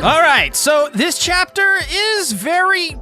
All right, so this chapter is very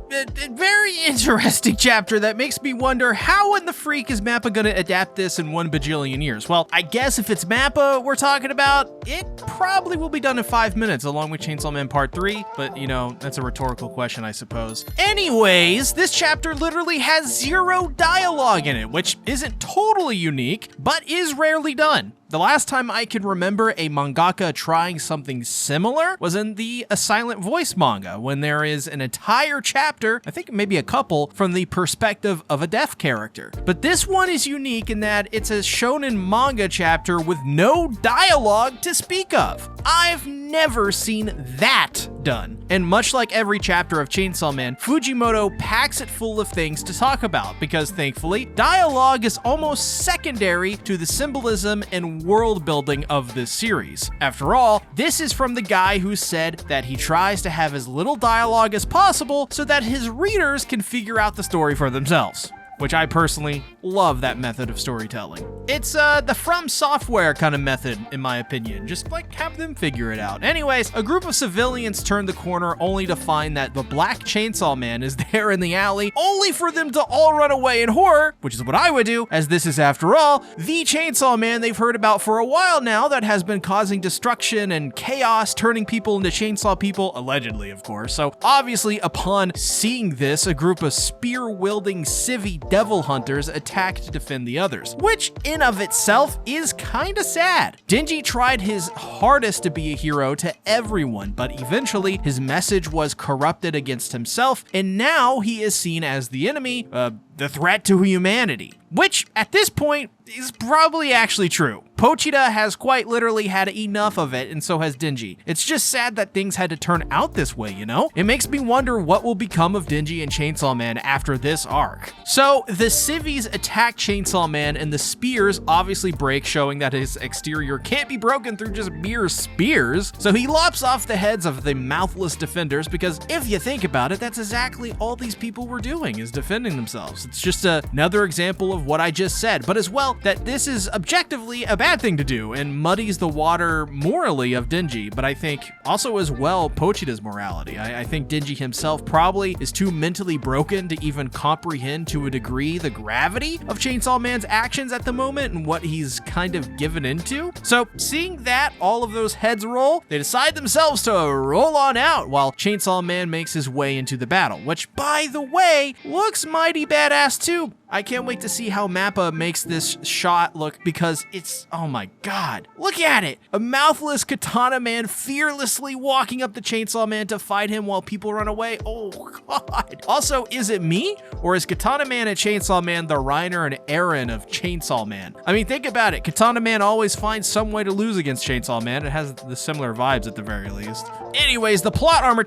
interesting chapter that makes me wonder how in the freak is Mappa gonna adapt this in 1 bajillion years? Well, I guess if it's Mappa we're talking about, it probably will be done in 5 minutes along with Chainsaw Man Part 3, but you know, that's a rhetorical question, I suppose. Anyways, this chapter literally has 0 dialogue in it, which isn't totally unique, but is rarely done. The last time I can remember a mangaka trying something similar was in the A Silent Voice manga, when there is an entire chapter, I think maybe a couple, from the perspective of a deaf character. But this one is unique in that it's a shonen manga chapter with no dialogue to speak of. I've never seen that done. And much like every chapter of Chainsaw Man, Fujimoto packs it full of things to talk about because thankfully, dialogue is almost secondary to the symbolism and world building of this series. After all, this is from the guy who said that he tries to have as little dialogue as possible so that his readers can figure out the story for themselves. Which I personally love that method of storytelling. It's the From Software kind of method, in my opinion. Just like have them figure it out. Anyways, a group of civilians turn the corner only to find that the Black Chainsaw Man is there in the alley, only for them to all run away in horror, which is what I would do, as this is, after all, the Chainsaw Man they've heard about for a while now that has been causing destruction and chaos, turning people into chainsaw people, allegedly, of course. So obviously, upon seeing this, a group of spear-wielding civvy devil hunters attack to defend the others, which in of itself is kinda sad. Denji tried his hardest to be a hero to everyone, but eventually his message was corrupted against himself, and now he is seen as the enemy, the threat to humanity. Which, at this point, is probably actually true. Pochita has quite literally had enough of it, and so has Denji. It's just sad that things had to turn out this way, you know? It makes me wonder what will become of Denji and Chainsaw Man after this arc. So, the civvies attack Chainsaw Man, and the spears obviously break, showing that his exterior can't be broken through just mere spears. So he lops off the heads of the mouthless defenders, because if you think about it, that's exactly all these people were doing, is defending themselves. It's just another example of what I just said, but as well, that this is objectively a bad thing to do and muddies the water morally of Denji, but I think also as well Pochita's morality. I think Denji himself probably is too mentally broken to even comprehend to a degree the gravity of Chainsaw Man's actions at the moment and what he's kind of given into. So seeing that all of those heads roll, they decide themselves to roll on out while Chainsaw Man makes his way into the battle, which by the way, looks mighty badass too. I can't wait to see how Mappa makes this shot look because it's, oh my god, look at it! A mouthless Katana Man fearlessly walking up to Chainsaw Man to fight him while people run away. Oh god. Also, is it me? Or is Katana Man and Chainsaw Man the Reiner and Eren of Chainsaw Man? I mean, think about it. Katana Man always finds some way to lose against Chainsaw Man. It has the similar vibes at the very least. Anyways, the plot armor,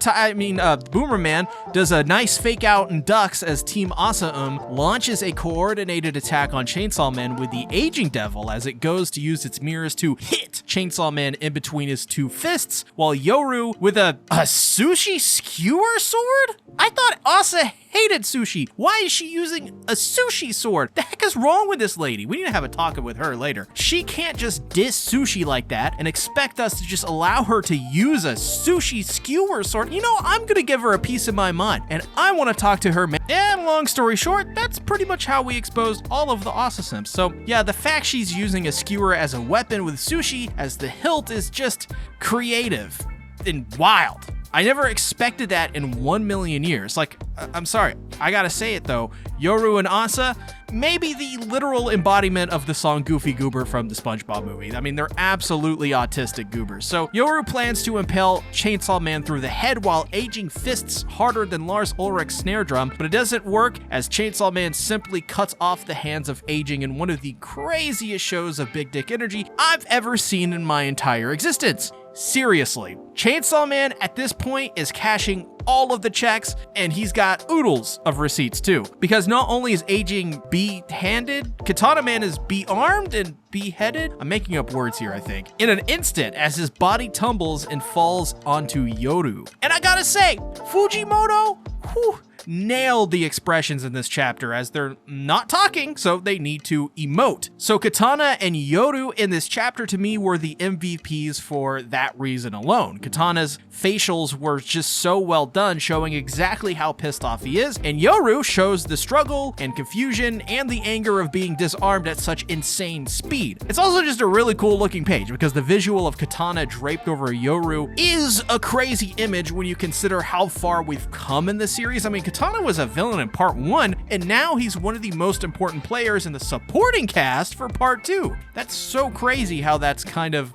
Boomer Man does a nice fake out and ducks as Team Asaum launches a coordinated attack on Chainsaw Man with the Aging Devil as it goes to use its mirrors to hit Chainsaw Man in between his two fists, while Yoru with a sushi skewer sword? I thought Asa hated sushi. Why is she using a sushi sword? The heck is wrong with this lady? We need to have a talk with her later. She can't just diss sushi like that and expect us to just allow her to use a sushi skewer sword. You know, I'm gonna give her a piece of my mind, and I want to talk to her, man. And long story short, that's pretty much how we exposed all of the Asa simps. So yeah, the fact she's using a skewer as a weapon with sushi as the hilt is just creative and wild. I never expected that in 1 million years. Like, I'm sorry, I gotta say it though, Yoru and Asa, maybe the literal embodiment of the song Goofy Goober from the SpongeBob movie. I mean, they're absolutely autistic goobers. So Yoru plans to impale Chainsaw Man through the head while aging fists harder than Lars Ulrich's snare drum, but it doesn't work as Chainsaw Man simply cuts off the hands of aging in one of the craziest shows of big dick energy I've ever seen in my entire existence. Seriously, Chainsaw Man at this point is cashing all of the checks, and he's got oodles of receipts too. Because not only is aging B-handed, Katana Man is B-armed and beheaded. I'm making up words here, I think. In an instant, as his body tumbles and falls onto Yoru. And I gotta say, Fujimoto, whew, nailed the expressions in this chapter as they're not talking, so they need to emote. So Katana and Yoru in this chapter to me were the MVPs for that reason alone. Katana's facials were just so well done, showing exactly how pissed off he is, and Yoru shows the struggle and confusion and the anger of being disarmed at such insane speed. It's also just a really cool looking page because the visual of Katana draped over Yoru is a crazy image when you consider how far we've come in the series. I mean, Katana was a villain in part 1, and now he's one of the most important players in the supporting cast for part 2. That's so crazy how that's kind of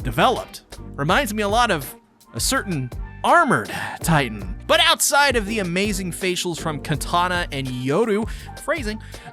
developed. Reminds me a lot of a certain Armored Titan. But outside of the amazing facials from Katana and Yoru,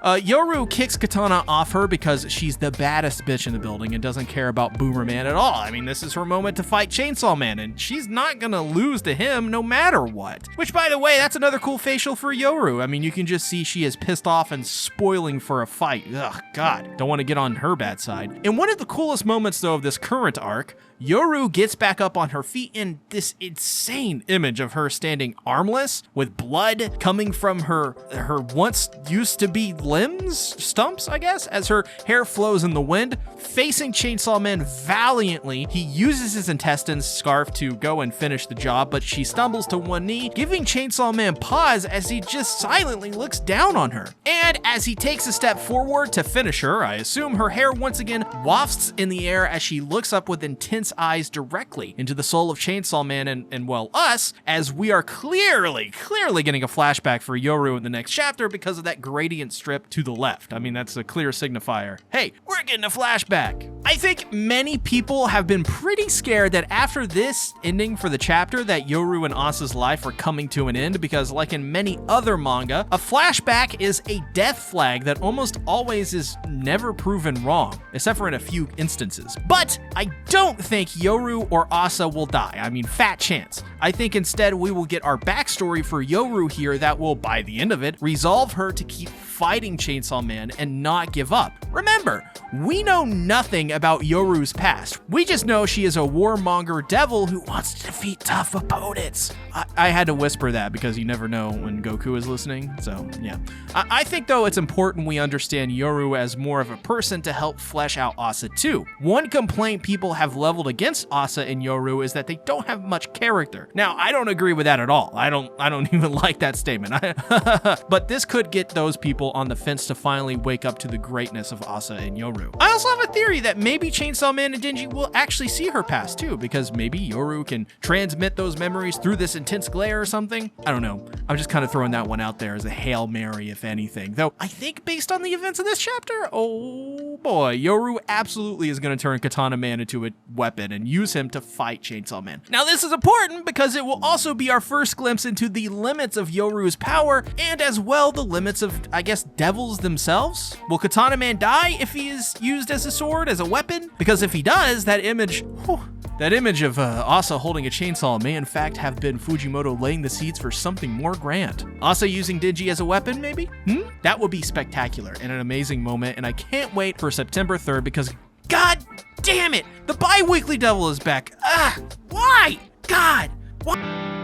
Yoru kicks Katana off her because she's the baddest bitch in the building and doesn't care about Boomer Man at all. I mean, this is her moment to fight Chainsaw Man, and she's not gonna lose to him no matter what. Which, by the way, that's another cool facial for Yoru. I mean, you can just see she is pissed off and spoiling for a fight. Ugh, God, don't want to get on her bad side. And one of the coolest moments, though, of this current arc, Yoru gets back up on her feet in this insane image of her standing armless with blood coming from her once used to be stumps, I guess, as her hair flows in the wind, facing Chainsaw Man valiantly. He uses his intestines scarf to go and finish the job, but she stumbles to one knee, giving Chainsaw Man pause as he just silently looks down on her. And as he takes a step forward to finish her, I assume her hair once again wafts in the air as she looks up with intense eyes directly into the soul of Chainsaw Man and well, us, as we are clearly getting a flashback for Yoru in the next chapter because of that gradient strip to the left. I mean, that's a clear signifier. Hey, we're getting a flashback. I think many people have been pretty scared that after this ending for the chapter that Yoru and Asa's life are coming to an end because, like in many other manga, a flashback is a death flag that almost always is never proven wrong, except for in a few instances. But I don't think Yoru or Asa will die. I mean, fat chance. I think instead we will get our backstory for Yoru here that will, by the end of it, resolve her to keep fighting Chainsaw Man and not give up. Remember, we know nothing about Yoru's past. We just know she is a warmonger devil who wants to defeat tough opponents. I had to whisper that because you never know when Goku is listening, so yeah. I think though it's important we understand Yoru as more of a person to help flesh out Asa too. One complaint people have leveled against Asa and Yoru is that they don't have much character. Now, I don't agree with that at all. I don't even like that statement. But this could get those people on the fence to finally wake up to the greatness of Asa and Yoru. I also have a theory that maybe Chainsaw Man and Denji will actually see her past too, because maybe Yoru can transmit those memories through this intense glare or something. I don't know. I'm just kind of throwing that one out there as a Hail Mary, if anything. Though I think based on the events of this chapter, oh boy, Yoru absolutely is going to turn Katana Man into a weapon and use him to fight Chainsaw Man. Now this is important because it will also be our first glimpse into the limits of Yoru's power and as well the limits of, I guess, devils themselves. Will Katana Man die if he is used as a sword, as a weapon? Because if he does, that image of Asa holding a chainsaw may in fact have been Fujimoto laying the seeds for something more grand. Asa using Denji as a weapon, maybe? That would be spectacular and an amazing moment, and I can't wait for September 3rd because, god damn it, the bi-weekly devil is back. Why? God, why?